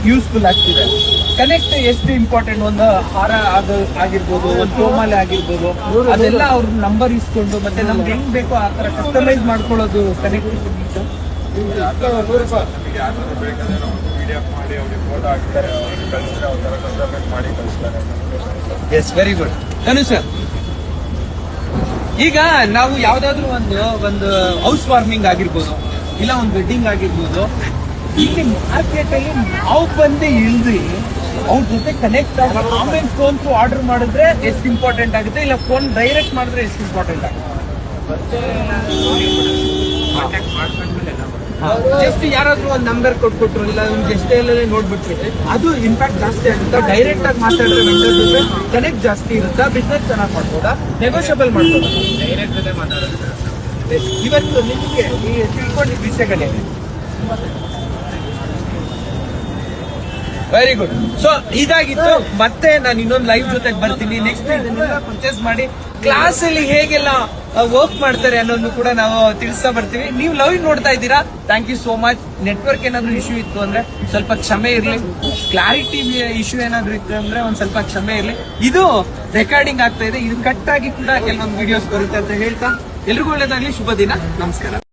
Useful ಆಗ್ತಿದೆ. Connect ಎಷ್ಟು important, ಒಂದು ಹಾರ ಆಗಿರ್ಬೋದು, ಒಂದು ತೋಮಾಲೆ ಆಗಿರ್ಬೋದು, ಅದೆಲ್ಲ ಅವ್ರ ನಂಬರ್ ಇಸ್ಕೊಂಡು ಮತ್ತೆ ನಮ್ಗೆ ಹೆಂಗ್ ಬೇಕೋ ಆ ತರ ಕಸ್ಟಮೈಸ್ ಮಾಡ್ಕೊಳ್ಳೋದು ಕನೆಕ್ಟ್. ಎಸ್, ವೆರಿ ಗುಡ್ ಧನು ಸರ್. ಈಗ ನಾವು ಯಾವ್ದಾದ್ರು ಒಂದು ಹೌಸ್ ವಾರ್ಮಿಂಗ್ ಆಗಿರ್ಬೋದು, ಇಲ್ಲ ಒಂದು ವೆಡ್ಡಿಂಗ್ ಆಗಿರ್ಬೋದು, ಇಲ್ಲಿ ಮಾರ್ಕೆಟ್ ಅಲ್ಲಿ ನಾವು ಬಂದು ಇಳ್ದಿ ಅವ್ರ ಜೊತೆ ಕನೆಕ್ಟ್ ಆಗಿ ಆಮೇಲೆ ಫೋನ್ ಥ್ರೂ ಆರ್ಡರ್ ಮಾಡಿದ್ರೆ ಎಷ್ಟು ಇಂಪಾರ್ಟೆಂಟ್ ಆಗುತ್ತೆ, ಇಲ್ಲ ಫೋನ್ ಡೈರೆಕ್ಟ್ ಮಾಡಿದ್ರೆ ಎಷ್ಟು ಇಂಪಾರ್ಟೆಂಟ್ ಆಗುತ್ತೆ. ಜಸ್ಟ್ ಯಾರಾದ್ರೂ ಒಂದು ನಂಬರ್ ಕೊಟ್ಬಿಟ್ರು, ಇಲ್ಲ ಜಸ್ಟ್ ಎಲ್ಲೇ ನೋಡ್ಬಿಟ್ರೆ ಅದು ಇಂಪ್ಯಾಕ್ಟ್ ಜಾಸ್ತಿ ಆಗುತ್ತಾ? ಡೈರೆಕ್ಟ್ ಆಗಿ ಮಾತಾಡಿದ್ರೆ ವೆಂಡರ್ ಜೊತೆ ಕನೆಕ್ಟ್ ಜಾಸ್ತಿ ಇರುತ್ತಾ? ಬಿಸ್ನೆಸ್ ಚೆನ್ನಾಗಿ ಮಾಡ್ಬೋದಾ? ನೆಗೋಷಿಯಬಲ್ ಮಾಡ್ಬೋದಾ? ಡೈರೆಕ್ಟ್ ಜೊತೆ ಮಾತಾಡೋದು. ಇವತ್ತು ನಿಮಗೆ ಈ ತಿಳ್ಕೊಂಡಿದ್ದ ವಿಷಯಗಳೇನೆ? Very good. ಸೊ ಇದಾಗಿತ್ತು. ಮತ್ತೆ ನಾನು ಇನ್ನೊಂದು ಲೈವ್ ಜೊತೆಗೆ ಬರ್ತೀನಿ. ನೆಕ್ಸ್ಟ್ ಇದನ್ನೆಲ್ಲ ಪರ್ಚೇಸ್ ಮಾಡಿ ಕ್ಲಾಸ್ ಅಲ್ಲಿ ಹೇಗೆಲ್ಲ ವರ್ಕ್ ಮಾಡ್ತಾರೆ ಅನ್ನೋದನ್ನು ಕೂಡ ನಾವು ತಿಳಿಸ್ತಾ ಬರ್ತೀವಿ. ನೀವು ಲೈವ್ ನೋಡ್ತಾ ಇದ್ದೀರಾ, thank you so much. Network ಏನಾದ್ರು ಇಶ್ಯೂ ಇತ್ತು ಅಂದ್ರೆ ಸ್ವಲ್ಪ ಕ್ಷಮೆ ಇರಲಿ, ಕ್ಲಾರಿಟಿ ಇಶ್ಯೂ ಏನಾದ್ರು ಇತ್ತು ಅಂದ್ರೆ ಒಂದ್ ಸ್ವಲ್ಪ ಕ್ಷಮೆ ಇರಲಿ. ಇದು ರೆಕಾರ್ಡಿಂಗ್ ಆಗ್ತಾ ಇದೆ, ಇದು ಕಟ್ ಆಗಿ ಕೂಡ ಕೆಲವೊಂದು ವಿಡಿಯೋಸ್ ಬರುತ್ತೆ ಅಂತ ಹೇಳ್ತಾ ಎಲ್ರಿಗೂ ಒಳ್ಳೇದಾಗ್ಲಿ. ಶುಭ ದಿನ, ನಮಸ್ಕಾರ.